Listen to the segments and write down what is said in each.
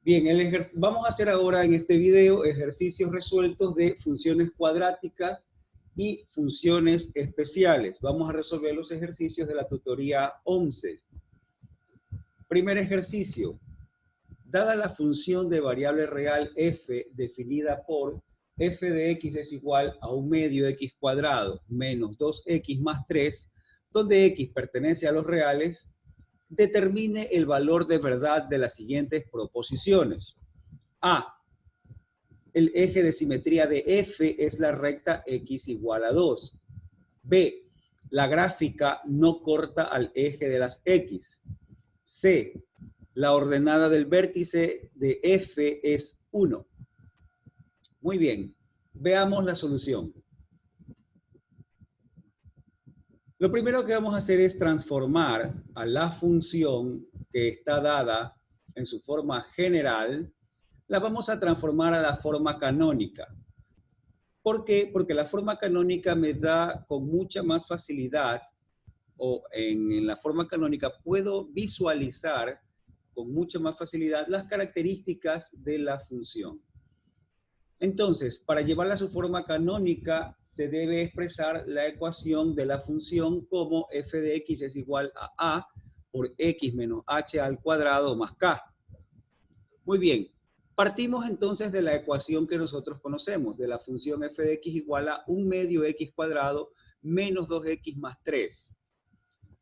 Bien, vamos a hacer ahora en este video ejercicios resueltos de funciones cuadráticas y funciones especiales. Vamos a resolver los ejercicios de la tutoría 11. Primer ejercicio. Dada la función de variable real f definida por f de x es igual a 1 medio x cuadrado menos 2x más 3, donde x pertenece a los reales, determine el valor de verdad de las siguientes proposiciones. A. El eje de simetría de f es la recta x igual a 2. B. La gráfica no corta al eje de las x. C. La ordenada del vértice de f es 1. Muy bien, veamos la solución. Lo primero que vamos a hacer es transformar a la función que está dada en su forma general, la vamos a transformar a la forma canónica. ¿Por qué? Porque la forma canónica me da con mucha más facilidad, o en la forma canónica puedo visualizar con mucha más facilidad las características de la función. Entonces, para llevarla a su forma canónica, se debe expresar la ecuación de la función como f de x es igual a por x menos h al cuadrado más k. Muy bien, partimos entonces de la ecuación que nosotros conocemos, de la función f de x igual a 1 medio x cuadrado menos 2x más 3.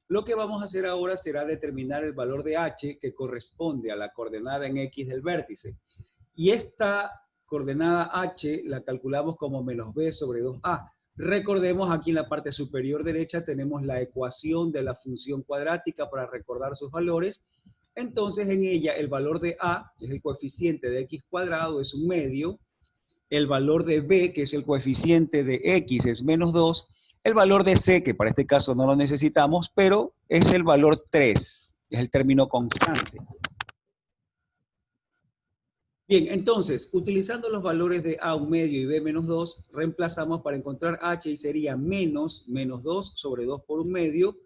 Lo que vamos a hacer ahora será determinar el valor de h que corresponde a la coordenada en x del vértice. Y esta coordenada h la calculamos como menos b sobre 2a. Recordemos, aquí en la parte superior derecha tenemos la ecuación de la función cuadrática para recordar sus valores. Entonces en ella el valor de a, que es el coeficiente de x cuadrado, es 1 medio. El valor de b, que es el coeficiente de x, es menos 2. El valor de c, que para este caso no lo necesitamos, pero es el valor 3, es el término constante. Bien, entonces, utilizando los valores de a 1 medio y b menos 2, reemplazamos para encontrar h y sería menos 2 sobre 2 por 1 medio,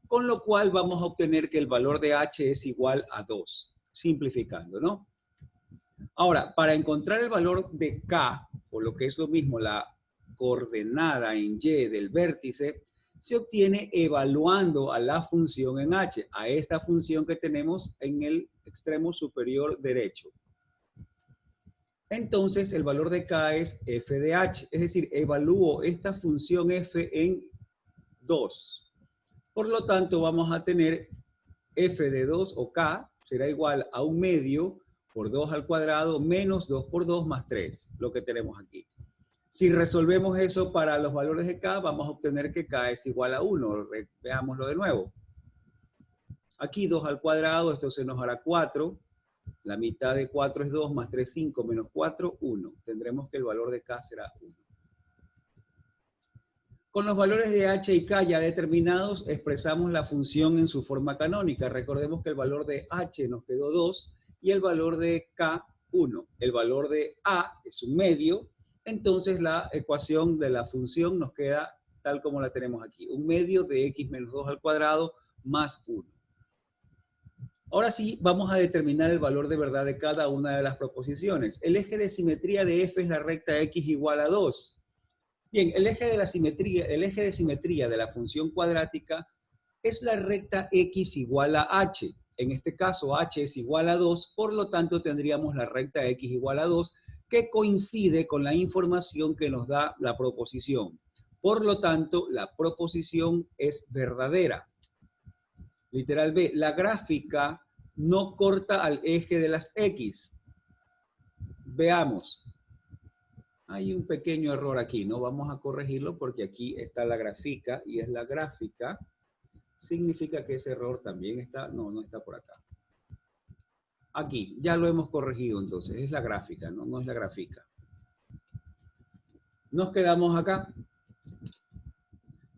con lo cual vamos a obtener que el valor de h es igual a 2, simplificando, ¿no? Ahora, para encontrar el valor de k, o lo que es lo mismo, la coordenada en y del vértice, se obtiene evaluando a la función en h, a esta función que tenemos en el extremo superior derecho. Entonces, el valor de k es f de h, es decir, evalúo esta función f en 2. Por lo tanto, vamos a tener f de 2 o k será igual a 1 medio por 2 al cuadrado menos 2 por 2 más 3, lo que tenemos aquí. Si resolvemos eso para los valores de k, vamos a obtener que k es igual a 1. Veámoslo de nuevo. Aquí 2 al cuadrado, esto se nos hará 4. La mitad de 4 es 2, más 3, 5, menos 4, 1. Tendremos que el valor de k será 1. Con los valores de h y k ya determinados, expresamos la función en su forma canónica. Recordemos que el valor de h nos quedó 2 y el valor de k, 1. El valor de a es 1 medio, entonces la ecuación de la función nos queda tal como la tenemos aquí. 1 medio de x menos 2 al cuadrado más 1. Ahora sí, vamos a determinar el valor de verdad de cada una de las proposiciones. El eje de simetría de f es la recta x igual a 2. Bien, el eje de simetría de la función cuadrática es la recta x igual a h. En este caso, h es igual a 2, por lo tanto tendríamos la recta x igual a 2, que coincide con la información que nos da la proposición. Por lo tanto, la proposición es verdadera. Literal B, la gráfica no corta al eje de las X. Veamos. Hay un pequeño error aquí, ¿no? Vamos a corregirlo porque aquí está la gráfica y es la gráfica. Significa que ese error también está, no está por acá. Aquí, ya lo hemos corregido entonces, es la gráfica, no es la gráfica. Nos quedamos acá.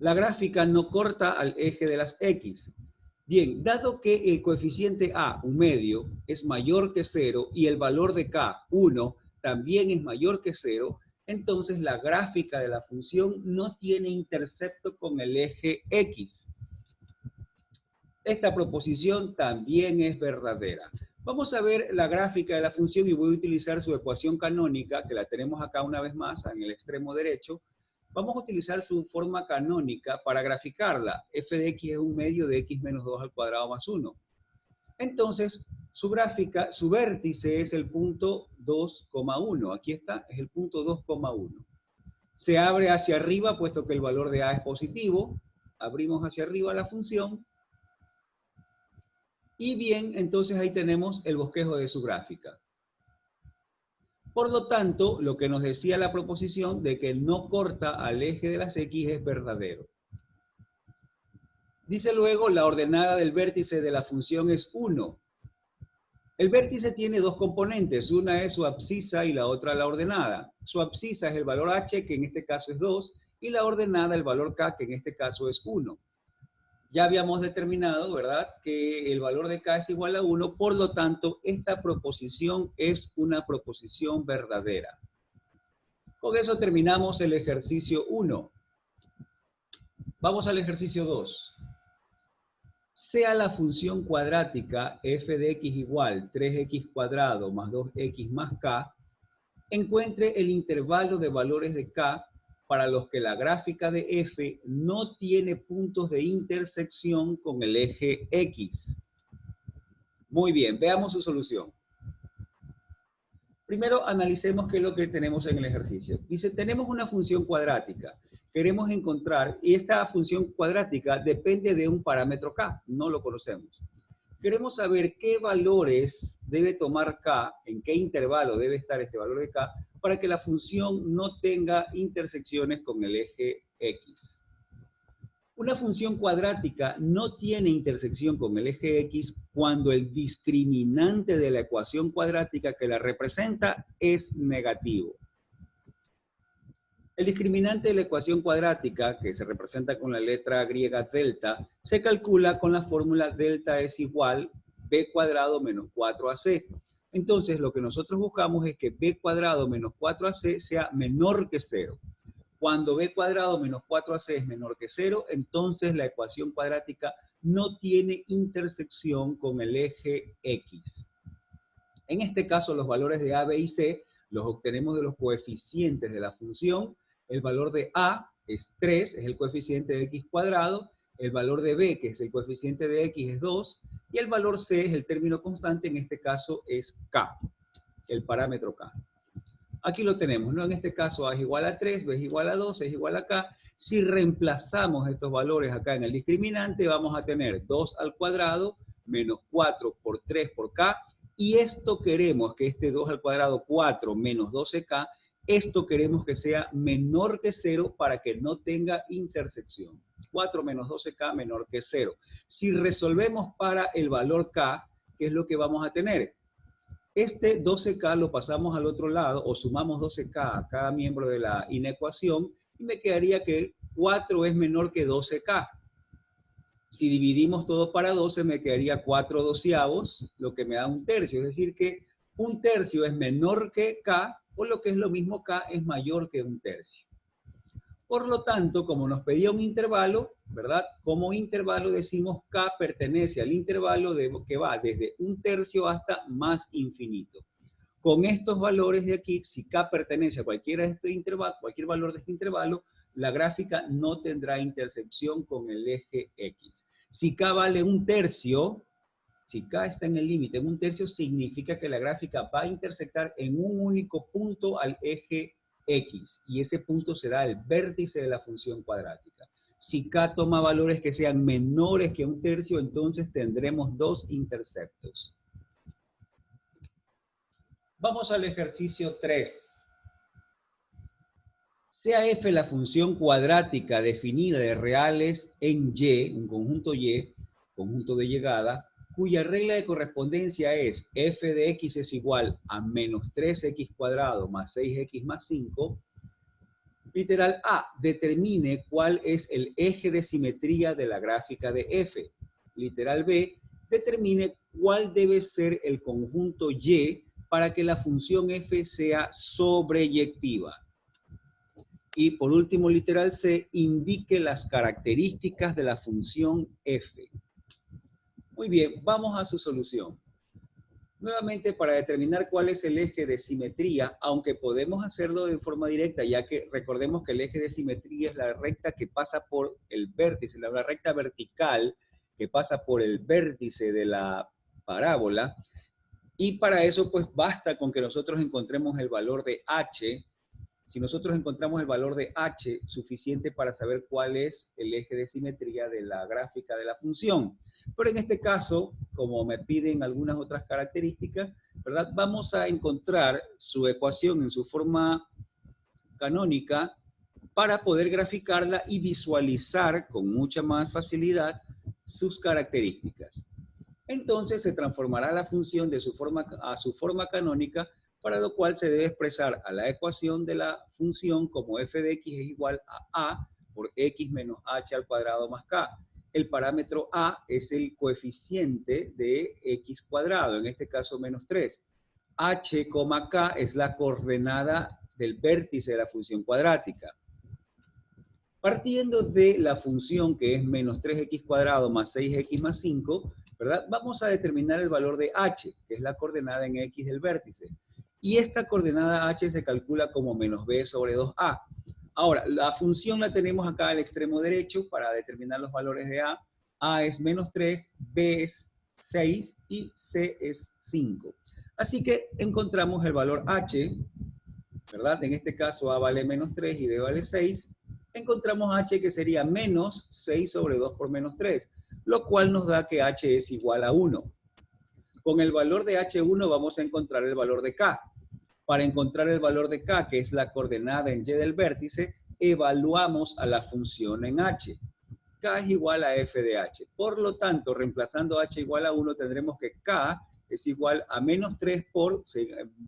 La gráfica no corta al eje de las X. Bien, dado que el coeficiente A, 1 medio, es mayor que 0 y el valor de K, 1, también es mayor que 0, entonces la gráfica de la función no tiene intercepto con el eje X. Esta proposición también es verdadera. Vamos a ver la gráfica de la función y voy a utilizar su ecuación canónica, que la tenemos acá una vez más en el extremo derecho. Vamos a utilizar su forma canónica para graficarla. F de x es un medio de x menos 2 al cuadrado más 1. Entonces, su gráfica, su vértice es el punto 2,1. Aquí está, es el punto 2,1. Se abre hacia arriba, puesto que el valor de a es positivo. Abrimos hacia arriba la función. Y bien, entonces ahí tenemos el bosquejo de su gráfica. Por lo tanto, lo que nos decía la proposición de que no corta al eje de las X es verdadero. Dice luego, la ordenada del vértice de la función es 1. El vértice tiene dos componentes, una es su abscisa y la otra la ordenada. Su abscisa es el valor h, que en este caso es 2, y la ordenada el valor k, que en este caso es 1. Ya habíamos determinado, ¿verdad?, que el valor de k es igual a 1, por lo tanto, esta proposición es una proposición verdadera. Con eso terminamos el ejercicio 1. Vamos al ejercicio 2. Sea la función cuadrática f de x igual 3x cuadrado más 2x más k, encuentre el intervalo de valores de k para los que la gráfica de f no tiene puntos de intersección con el eje x. Muy bien, veamos su solución. Primero analicemos qué es lo que tenemos en el ejercicio. Dice, tenemos una función cuadrática. Queremos encontrar, y esta función cuadrática depende de un parámetro k, no lo conocemos. Queremos saber qué valores debe tomar k, en qué intervalo debe estar este valor de k, para que la función no tenga intersecciones con el eje x. Una función cuadrática no tiene intersección con el eje x cuando el discriminante de la ecuación cuadrática que la representa es negativo. El discriminante de la ecuación cuadrática, que se representa con la letra griega delta, se calcula con la fórmula delta es igual b cuadrado menos 4ac. Entonces, lo que nosotros buscamos es que b cuadrado menos 4ac sea menor que 0. Cuando b cuadrado menos 4ac es menor que 0, entonces la ecuación cuadrática no tiene intersección con el eje x. En este caso, los valores de a, b y c los obtenemos de los coeficientes de la función. El valor de a es 3, es el coeficiente de x cuadrado. El valor de b, que es el coeficiente de x, es 2. Y el valor c es el término constante, en este caso es k, el parámetro k. Aquí lo tenemos, ¿no? En este caso a es igual a 3, b es igual a 2, c es igual a k. Si reemplazamos estos valores acá en el discriminante, vamos a tener 2 al cuadrado menos 4 por 3 por k. Y esto queremos que este 2 al cuadrado 4 menos 12k, esto queremos que sea menor que 0 para que no tenga intersección. 4 menos 12k menor que 0. Si resolvemos para el valor k, ¿qué es lo que vamos a tener? Este 12k lo pasamos al otro lado o sumamos 12k a cada miembro de la inecuación y me quedaría que 4 es menor que 12k. Si dividimos todo para 12 me quedaría 4 doceavos, lo que me da un tercio. Es decir que un tercio es menor que k, o lo que es lo mismo, k es mayor que un tercio. Por lo tanto, como nos pedía un intervalo, ¿verdad? Como intervalo decimos k pertenece al intervalo que va desde un tercio hasta más infinito. Con estos valores de aquí, si k pertenece a cualquiera de este intervalo, cualquier valor de este intervalo, la gráfica no tendrá intersección con el eje x. Si k vale un tercio, si k está en el límite en un tercio, significa que la gráfica va a intersectar en un único punto al eje x, y ese punto será el vértice de la función cuadrática. Si k toma valores que sean menores que un tercio, entonces tendremos dos interceptos. Vamos al ejercicio 3. Sea f la función cuadrática definida de reales en Y, un conjunto Y, conjunto de llegada, cuya regla de correspondencia es f de x es igual a menos 3x cuadrado más 6x más 5, literal A, determine cuál es el eje de simetría de la gráfica de f. Literal B, determine cuál debe ser el conjunto Y para que la función f sea sobreyectiva. Y por último, literal C, indique las características de la función f. Muy bien, vamos a su solución. Nuevamente, para determinar cuál es el eje de simetría, aunque podemos hacerlo de forma directa, ya que recordemos que el eje de simetría es la recta que pasa por el vértice, la recta vertical que pasa por el vértice de la parábola, y para eso pues basta con que nosotros encontremos el valor de h. Si nosotros encontramos el valor de h suficiente para saber cuál es el eje de simetría de la gráfica de la función. Pero en este caso, como me piden algunas otras características, ¿verdad? Vamos a encontrar su ecuación en su forma canónica para poder graficarla y visualizar con mucha más facilidad sus características. Entonces se transformará la función de su forma a su forma canónica, para lo cual se debe expresar a la ecuación de la función como f de x es igual a por x menos h al cuadrado más k. El parámetro a es el coeficiente de x cuadrado, en este caso menos 3. h, k es la coordenada del vértice de la función cuadrática. Partiendo de la función que es menos 3x cuadrado más 6x más 5, ¿verdad? Vamos a determinar el valor de h, que es la coordenada en x del vértice. Y esta coordenada h se calcula como menos b sobre 2a. Ahora, la función la tenemos acá al extremo derecho para determinar los valores de a. A es menos 3, b es 6 y c es 5. Así que encontramos el valor h, ¿verdad? En este caso a vale menos 3 y b vale 6. Encontramos h que sería menos 6 sobre 2 por menos 3, lo cual nos da que h es igual a 1. Con el valor de h1 vamos a encontrar el valor de k. Para encontrar el valor de k, que es la coordenada en y del vértice, evaluamos a la función en h. K es igual a f de h. Por lo tanto, reemplazando h igual a 1, tendremos que k es igual a menos 3 por,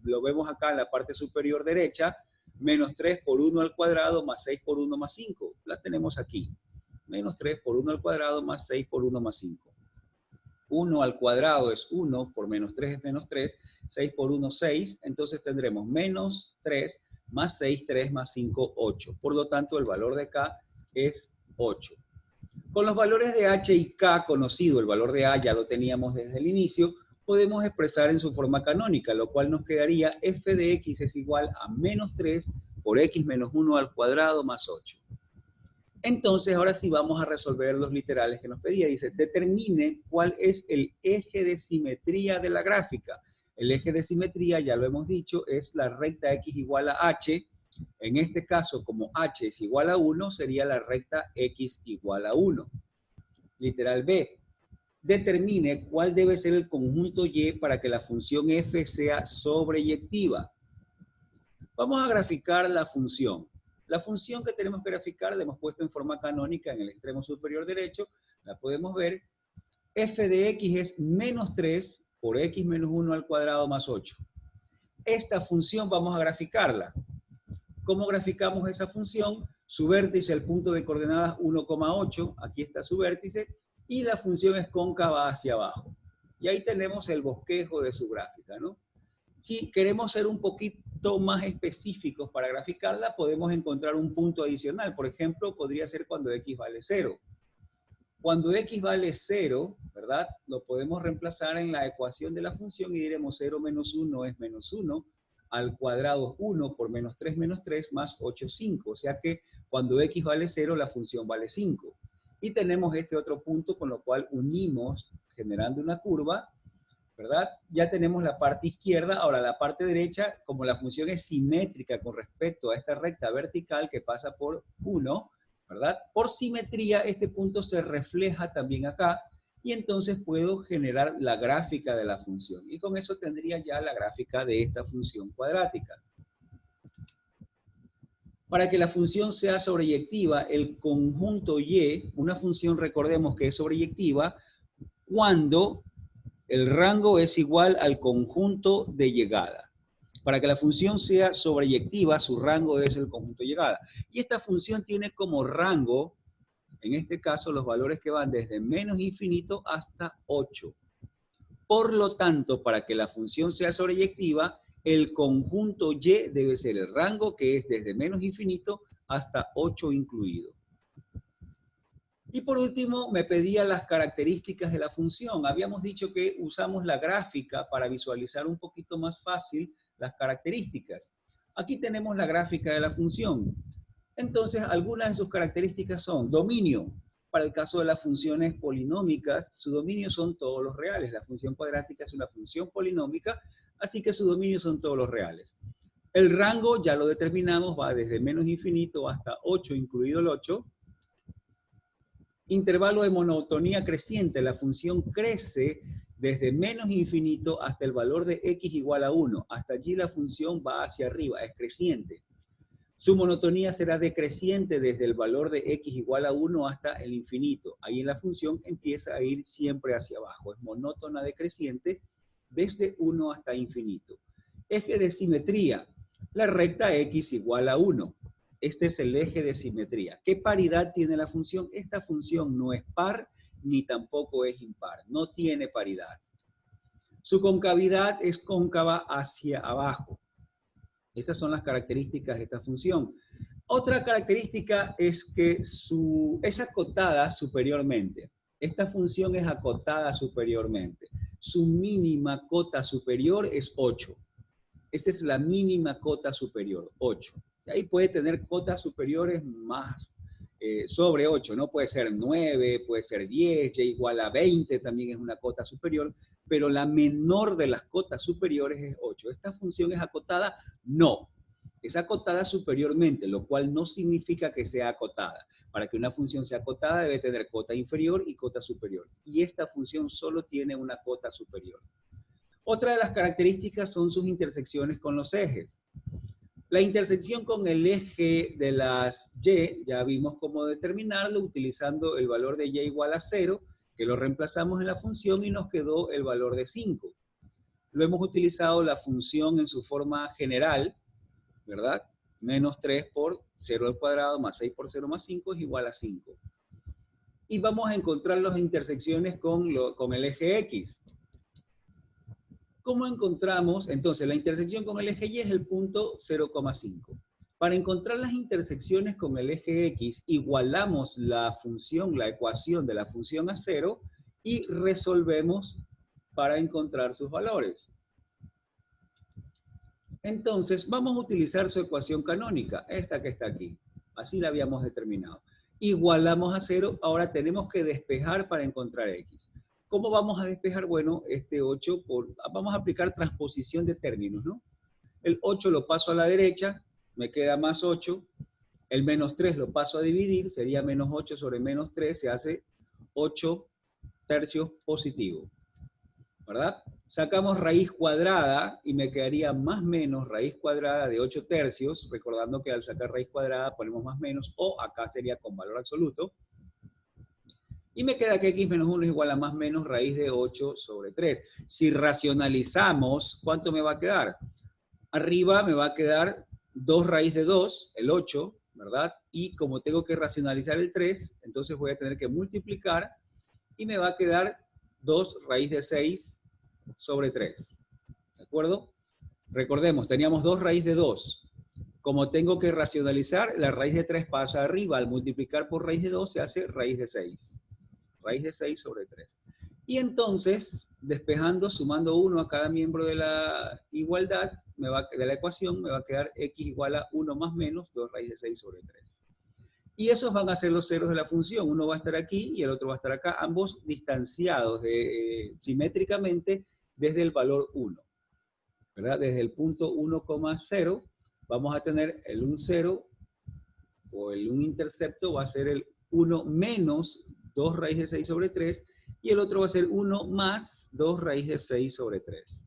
lo vemos acá en la parte superior derecha, menos 3 por 1 al cuadrado más 6 por 1 más 5. La tenemos aquí. Menos 3 por 1 al cuadrado más 6 por 1 más 5. 1 al cuadrado es 1, por menos 3 es menos 3, 6 por 1, 6. Entonces tendremos menos 3 más 6, 3 más 5, 8. Por lo tanto, el valor de k es 8. Con los valores de h y k conocido, el valor de a ya lo teníamos desde el inicio, podemos expresar en su forma canónica, lo cual nos quedaría f de x es igual a menos 3 por x menos 1 al cuadrado más 8. Entonces, ahora sí vamos a resolver los literales que nos pedía. Dice, determine cuál es el eje de simetría de la gráfica. El eje de simetría, ya lo hemos dicho, es la recta x igual a h. En este caso, como h es igual a 1, sería la recta x igual a 1. Literal B. Determine cuál debe ser el conjunto y para que la función f sea sobreyectiva. Vamos a graficar la función. La función que tenemos que graficar la hemos puesto en forma canónica en el extremo superior derecho. La podemos ver. F de x es menos 3 por x menos 1 al cuadrado más 8. Esta función vamos a graficarla. ¿Cómo graficamos esa función? Su vértice, el punto de coordenadas 1,8. Aquí está su vértice. Y la función es cóncava hacia abajo. Y ahí tenemos el bosquejo de su gráfica, ¿no? Si queremos ser un poquito más específicos para graficarla, podemos encontrar un punto adicional. Por ejemplo, podría ser cuando x vale 0. Cuando x vale 0, ¿verdad? Lo podemos reemplazar en la ecuación de la función y diremos 0 menos 1 es menos 1, al cuadrado es 1 por menos 3 más 8, 5. O sea que cuando x vale 0, la función vale 5. Y tenemos este otro punto con lo cual unimos, generando una curva, ¿verdad? Ya tenemos la parte izquierda. Ahora la parte derecha, como la función es simétrica con respecto a esta recta vertical que pasa por 1, ¿verdad? Por simetría, este punto se refleja también acá y entonces puedo generar la gráfica de la función. Y con eso tendría ya la gráfica de esta función cuadrática. Para que la función sea sobreyectiva, el conjunto y, una función recordemos que es sobreyectiva cuando el rango es igual al conjunto de llegada. Para que la función sea sobreyectiva, su rango es el conjunto de llegada. Y esta función tiene como rango, en este caso, los valores que van desde menos infinito hasta 8. Por lo tanto, para que la función sea sobreyectiva, el conjunto y debe ser el rango que es desde menos infinito hasta 8 incluido. Y por último, me pedía las características de la función. Habíamos dicho que usamos la gráfica para visualizar un poquito más fácil las características. Aquí tenemos la gráfica de la función. Entonces, algunas de sus características son dominio. Para el caso de las funciones polinómicas, su dominio son todos los reales. La función cuadrática es una función polinómica, así que su dominio son todos los reales. El rango, ya lo determinamos, va desde menos infinito hasta 8, incluido el 8. Intervalo de monotonía creciente, la función crece desde menos infinito hasta el valor de x igual a 1. Hasta allí la función va hacia arriba, es creciente. Su monotonía será decreciente desde el valor de x igual a 1 hasta el infinito. Ahí la función empieza a ir siempre hacia abajo. Es monótona decreciente desde 1 hasta infinito. Eje de simetría. La recta x igual a 1. Este es el eje de simetría. ¿Qué paridad tiene la función? Esta función no es par ni tampoco es impar. No tiene paridad. Su concavidad es cóncava hacia abajo. Esas son las características de esta función. Otra característica es que es acotada superiormente. Esta función es acotada superiormente. Su mínima cota superior es 8. Esa es la mínima cota superior, 8. Y ahí puede tener cotas superiores más sobre 8, ¿no? Puede ser 9, puede ser 10, y igual a 20 también es una cota superior, pero la menor de las cotas superiores es 8. ¿Esta función es acotada? No. Es acotada superiormente, lo cual no significa que sea acotada. Para que una función sea acotada debe tener cota inferior y cota superior. Y esta función solo tiene una cota superior. Otra de las características son sus intersecciones con los ejes. La intersección con el eje de las y, ya vimos cómo determinarlo utilizando el valor de y igual a 0, que lo reemplazamos en la función y nos quedó el valor de 5. Lo hemos utilizado la función en su forma general, ¿verdad? Menos 3 por 0 al cuadrado más 6 por 0 más 5 es igual a 5. Y vamos a encontrar las intersecciones con el eje X. ¿Cómo encontramos? Entonces, la intersección con el eje Y es el punto 0,5. Para encontrar las intersecciones con el eje X, igualamos la función, la ecuación de la función a 0 y resolvemos para encontrar sus valores. Entonces, vamos a utilizar su ecuación canónica, esta que está aquí. Así la habíamos determinado. Igualamos a 0, ahora tenemos que despejar para encontrar X. ¿Cómo vamos a despejar? Bueno, este 8, vamos a aplicar transposición de términos, ¿no? El 8 lo paso a la derecha, me queda más 8. El menos 3 lo paso a dividir, sería menos 8 sobre menos 3, se hace 8 tercios positivo, ¿verdad? Sacamos raíz cuadrada y me quedaría más menos raíz cuadrada de 8 tercios, recordando que al sacar raíz cuadrada ponemos más menos, o acá sería con valor absoluto. Y me queda que x menos 1 es igual a más menos raíz de 8 sobre 3. Si racionalizamos, ¿cuánto me va a quedar? Arriba me va a quedar 2 raíz de 2, el 8, ¿verdad? Y como tengo que racionalizar el 3, entonces voy a tener que multiplicar y me va a quedar 2 raíz de 6 sobre 3. ¿De acuerdo? Recordemos, teníamos 2 raíz de 2. Como tengo que racionalizar, la raíz de 3 pasa arriba. Al multiplicar por raíz de 2 se hace raíz de 6. Raíz de 6 sobre 3. Y entonces, despejando, sumando 1 a cada miembro de la igualdad, de la ecuación, me va a quedar x igual a 1 más menos 2 raíz de 6 sobre 3. Y esos van a ser los ceros de la función. Uno va a estar aquí y el otro va a estar acá, ambos distanciados simétricamente desde el valor 1. ¿Verdad? Desde el punto 1,0 vamos a tener el 1, 0, o el 1 intercepto va a ser el 1 menos 2 raíz de 6 sobre 3, y el otro va a ser 1 más 2 raíz de 6 sobre 3.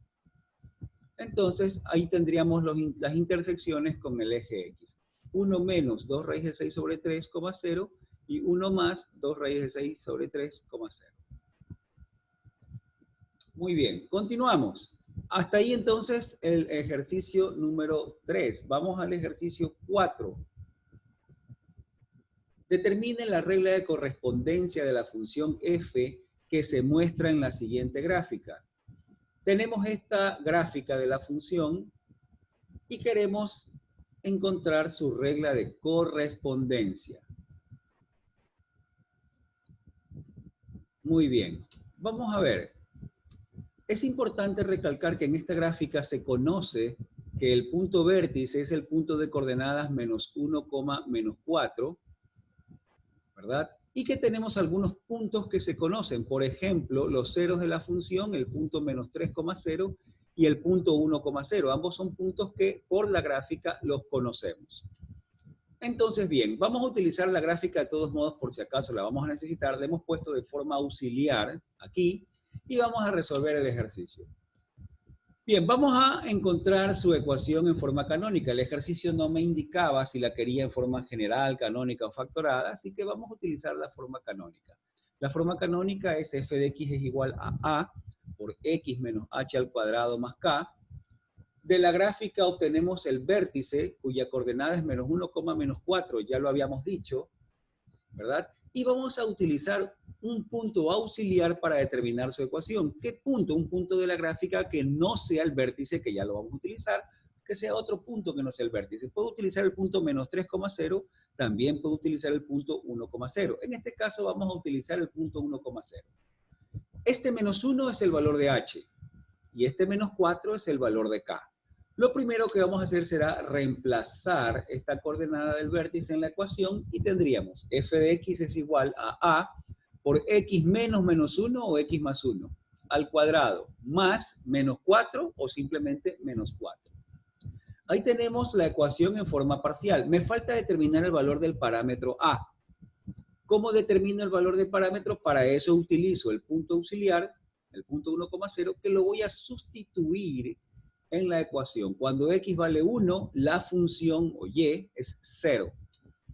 Entonces, ahí tendríamos las intersecciones con el eje X. 1 menos 2 raíz de 6 sobre 3, 0, y 1 más 2 raíz de 6 sobre 3, 0. Muy bien, continuamos. Hasta ahí entonces el ejercicio número 3. Vamos al ejercicio 4. Determine la regla de correspondencia de la función f que se muestra en la siguiente gráfica. Tenemos esta gráfica de la función y queremos encontrar su regla de correspondencia. Muy bien. Vamos a ver. Es importante recalcar que en esta gráfica se conoce que el punto vértice es el punto de coordenadas menos 1, menos 4, ¿verdad? Y que tenemos algunos puntos que se conocen. Por ejemplo, los ceros de la función, el punto menos 3,0 y el punto 1,0. Ambos son puntos que por la gráfica los conocemos. Entonces, bien, vamos a utilizar la gráfica de todos modos por si acaso la vamos a necesitar. La hemos puesto de forma auxiliar aquí y vamos a resolver el ejercicio. Bien, vamos a encontrar su ecuación en forma canónica. El ejercicio no me indicaba si la quería en forma general, canónica o factorada, así que vamos a utilizar la forma canónica. La forma canónica es f de x es igual a por x menos h al cuadrado más k. De la gráfica obtenemos el vértice, cuya coordenada es menos 1, menos 4, ya lo habíamos dicho, ¿verdad? Y vamos a utilizar un punto auxiliar para determinar su ecuación. ¿Qué punto? Un punto de la gráfica que no sea el vértice, que ya lo vamos a utilizar, que sea otro punto que no sea el vértice. Puedo utilizar el punto menos 3,0, también puedo utilizar el punto 1,0. En este caso vamos a utilizar el punto 1,0. Este menos 1 es el valor de h y este menos 4 es el valor de k. Lo primero que vamos a hacer será reemplazar esta coordenada del vértice en la ecuación y tendríamos f de x es igual a por x menos 1 o x más 1 al cuadrado más menos 4 o simplemente menos 4. Ahí tenemos la ecuación en forma parcial. Me falta determinar el valor del parámetro a. ¿Cómo determino el valor del parámetro? Para eso utilizo el punto auxiliar, el punto 1,0, que lo voy a sustituir en la ecuación. Cuando x vale 1, la función o y es 0.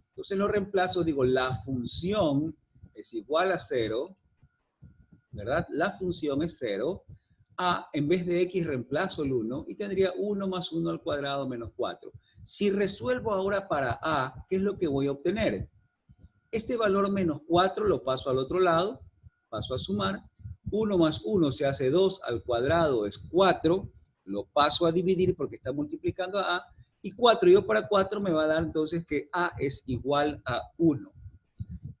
Entonces lo reemplazo, digo, la función es igual a 0, ¿verdad? La función es 0. A, en vez de x, reemplazo el 1 y tendría 1 más 1 al cuadrado menos 4. Si resuelvo ahora para a, ¿qué es lo que voy a obtener? Este valor menos 4 lo paso al otro lado, paso a sumar. 1 más 1 se hace 2 al cuadrado es 4. Lo paso a dividir porque está multiplicando a a, y 4 yo para 4 me va a dar entonces que a es igual a 1.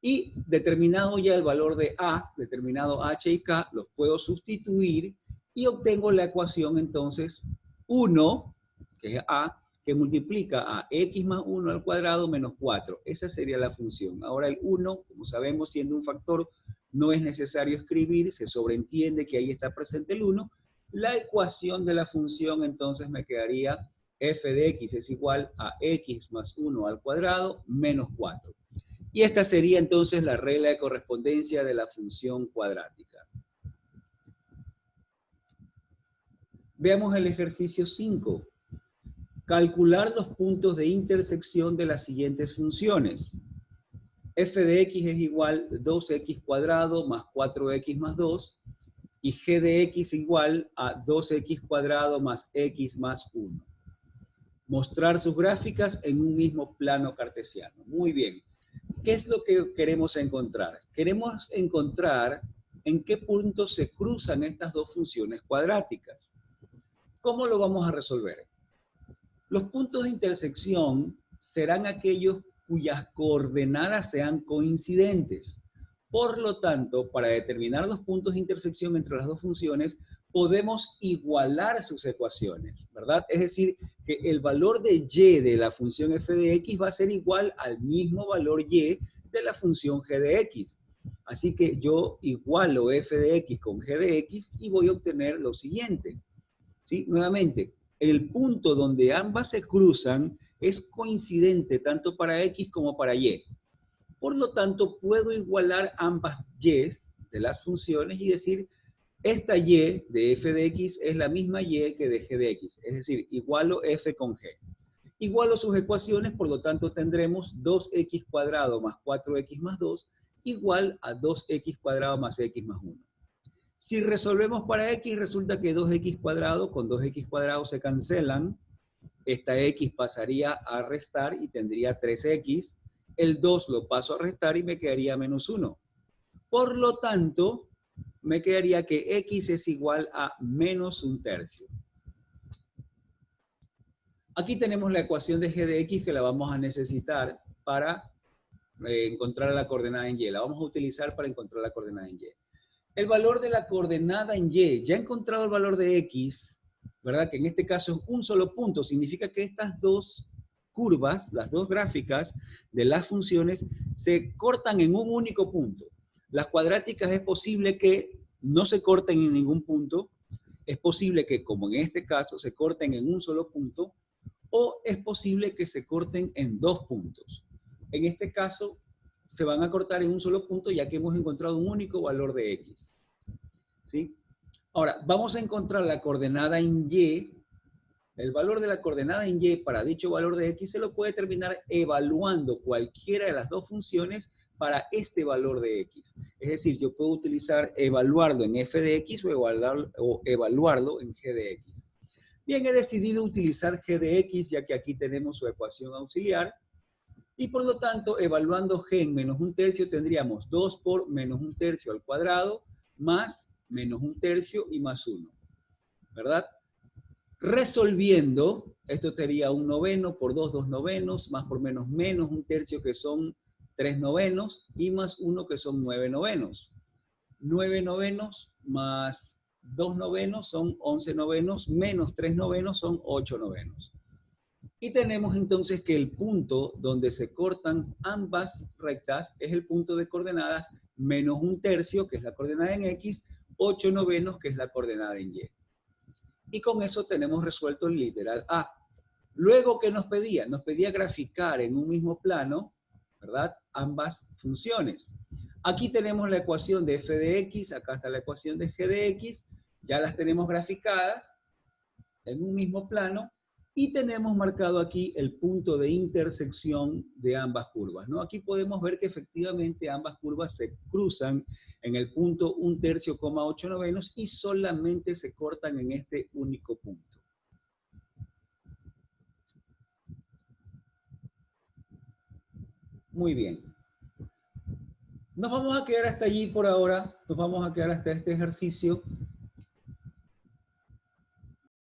Y determinado ya el valor de a, determinado h y k, los puedo sustituir y obtengo la ecuación entonces 1, que es a, que multiplica a x más 1 al cuadrado menos 4. Esa sería la función. Ahora el 1, como sabemos, siendo un factor, no es necesario escribir, se sobreentiende que ahí está presente el 1. La ecuación de la función entonces me quedaría f de x es igual a x más 1 al cuadrado menos 4. Y esta sería entonces la regla de correspondencia de la función cuadrática. Veamos el ejercicio 5. Calcular los puntos de intersección de las siguientes funciones. F de x es igual a 2x cuadrado más 4x más 2 y g de x igual a 2x cuadrado más x más 1. Mostrar sus gráficas en un mismo plano cartesiano. Muy bien. ¿Qué es lo que queremos encontrar? Queremos encontrar en qué puntos se cruzan estas dos funciones cuadráticas. ¿Cómo lo vamos a resolver? Los puntos de intersección serán aquellos cuyas coordenadas sean coincidentes. Por lo tanto, para determinar los puntos de intersección entre las dos funciones, podemos igualar sus ecuaciones, ¿verdad? Es decir, que el valor de y de la función f de x va a ser igual al mismo valor y de la función g de x. Así que yo igualo f de x con g de x y voy a obtener lo siguiente. ¿Sí? Nuevamente, el punto donde ambas se cruzan es coincidente tanto para x como para y. Por lo tanto, puedo igualar ambas y de las funciones y decir, esta y de f de x es la misma y que de g de x. Es decir, igualo f con g. Igualo sus ecuaciones, por lo tanto tendremos 2x cuadrado más 4x más 2 igual a 2x cuadrado más x más 1. Si resolvemos para x, resulta que 2x cuadrado con 2x cuadrado se cancelan. Esta x pasaría a restar y tendría 3x. El 2 lo paso a restar y me quedaría menos 1. Por lo tanto, me quedaría que x es igual a menos 1/3. Aquí tenemos la ecuación de g de x que la vamos a necesitar para encontrar la coordenada en y. La vamos a utilizar para encontrar la coordenada en y. El valor de la coordenada en Y, ya he encontrado el valor de X, ¿verdad? Que en este caso es un solo punto, significa que estas dos curvas, las dos gráficas de las funciones, se cortan en un único punto. Las cuadráticas es posible que no se corten en ningún punto, es posible que, como en este caso, se corten en un solo punto, o es posible que se corten en dos puntos. En este caso, se van a cortar en un solo punto ya que hemos encontrado un único valor de X. ¿Sí? Ahora, vamos a encontrar la coordenada en Y. El valor de la coordenada en Y para dicho valor de X se lo puede terminar evaluando cualquiera de las dos funciones para este valor de X. Es decir, yo puedo utilizar evaluarlo en f de X o evaluarlo en g de X. Bien, he decidido utilizar g de X ya que aquí tenemos su ecuación auxiliar y por lo tanto, evaluando g en menos un tercio tendríamos 2 por menos un tercio al cuadrado más menos un tercio y más 1, ¿verdad? Resolviendo, esto sería un noveno por 2, 2 novenos, más por menos menos un tercio que son 3 novenos y más 1 que son 9 novenos. 9 novenos más 2 novenos son 11 novenos, menos 3 novenos son 8 novenos. Y tenemos entonces que el punto donde se cortan ambas rectas es el punto de coordenadas menos un tercio, que es la coordenada en X, 8 novenos, que es la coordenada en Y. Y con eso tenemos resuelto el literal A. Luego, ¿qué nos pedía? Nos pedía graficar en un mismo plano, ¿verdad? Ambas funciones. Aquí tenemos la ecuación de f de x, acá está la ecuación de g de x, ya las tenemos graficadas en un mismo plano y tenemos marcado aquí el punto de intersección de ambas curvas, ¿no? Aquí podemos ver que efectivamente ambas curvas se cruzan en el punto 1/3, 8 novenos y solamente se cortan en este único punto. Muy bien. Nos vamos a quedar hasta allí por ahora, nos vamos a quedar hasta este ejercicio.